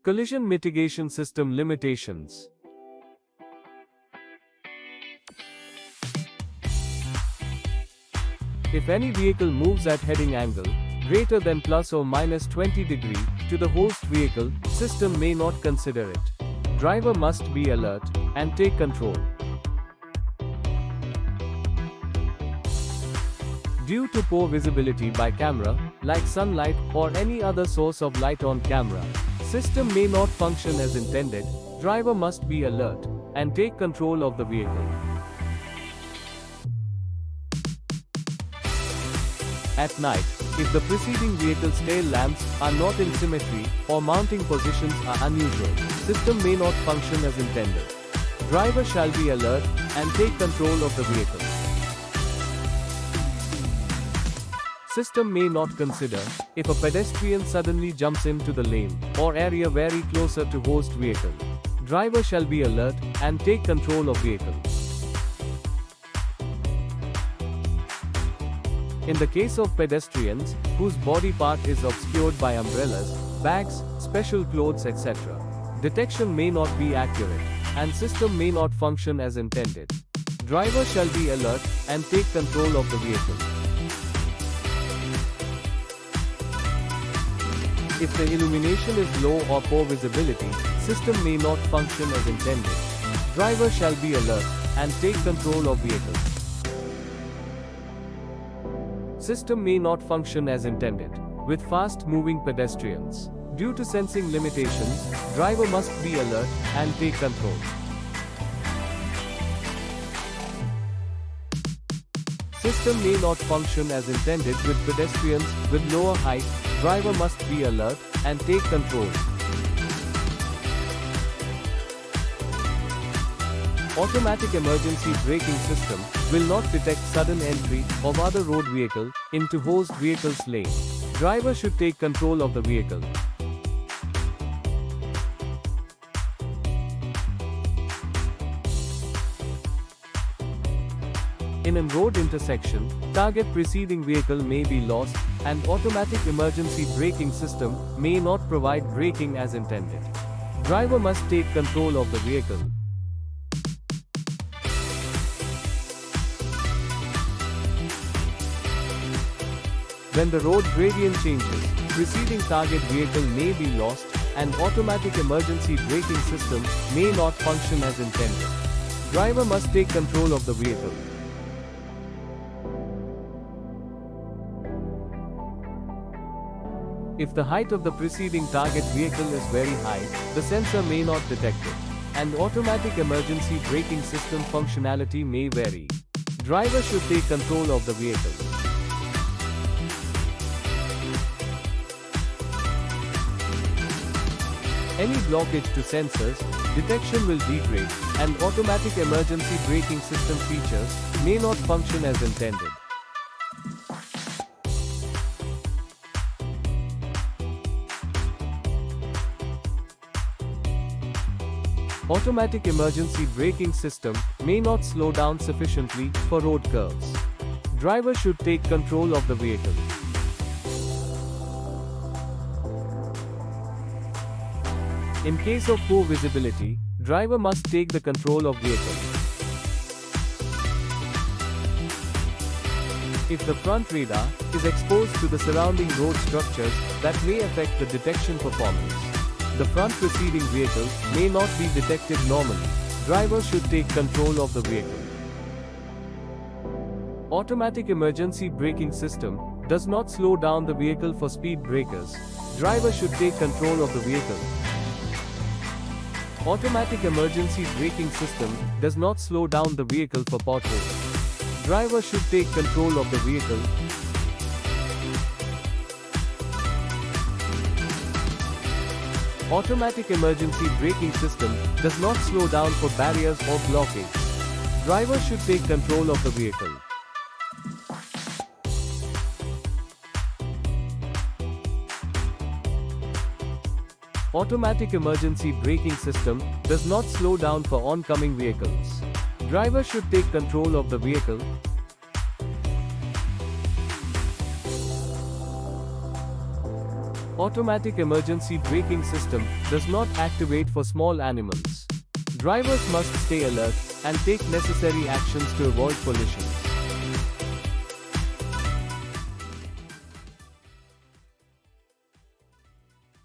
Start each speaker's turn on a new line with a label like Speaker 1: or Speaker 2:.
Speaker 1: Collision mitigation system limitations. If any vehicle moves at heading angle greater than plus or minus 20 degree to the host vehicle, system may not consider it. Driver must be alert and take control. Due to poor visibility by camera, like sunlight or any other source of light on camera, system may not function as intended. Driver must be alert and take control of the vehicle. At night, if the preceding vehicle's tail lamps are not in symmetry or mounting positions are unusual, system may not function as intended. Driver shall be alert and take control of the vehicle. System may not consider if a pedestrian suddenly jumps into the lane or area very closer to host vehicle. Driver shall be alert and take control of vehicle. In the case of pedestrians, whose body part is obscured by umbrellas, bags, special clothes etc., detection may not be accurate, and system may not function as intended. Driver shall be alert and take control of the vehicle. If the illumination is low or poor visibility, system may not function as intended. Driver shall be alert and take control of vehicle. System may not function as intended with fast-moving pedestrians. Due to sensing limitations, driver must be alert and take control. System may not function as intended with pedestrians with lower height. Driver must be alert and take control. Automatic emergency braking system will not detect sudden entry of other road vehicle into host vehicle's lane. Driver should take control of the vehicle. In a road intersection, target preceding vehicle may be lost, and automatic emergency braking system may not provide braking as intended. Driver must take control of the vehicle. When the road gradient changes, preceding target vehicle may be lost, and automatic emergency braking system may not function as intended. Driver must take control of the vehicle. If the height of the preceding target vehicle is very high, the sensor may not detect it, and automatic emergency braking system functionality may vary. Driver should take control of the vehicle. Any blockage to sensors, detection will degrade, and automatic emergency braking system features may not function as intended. Automatic emergency braking system may not slow down sufficiently for road curves. Driver should take control of the vehicle. In case of poor visibility, driver must take the control of vehicle. If the front radar is exposed to the surrounding road structures, that may affect the detection performance. The front preceding vehicle may not be detected normally. Driver should take control of the vehicle. Automatic emergency braking system does not slow down the vehicle for speed breakers. Driver should take control of the vehicle. Automatic emergency braking system does not slow down the vehicle for potholes. Driver should take control of the vehicle. Automatic emergency braking system does not slow down for barriers or blockades. Driver should take control of the vehicle. Automatic emergency braking system does not slow down for oncoming vehicles. Driver should take control of the vehicle. Automatic emergency braking system does not activate for small animals. Drivers must stay alert and take necessary actions to avoid collision.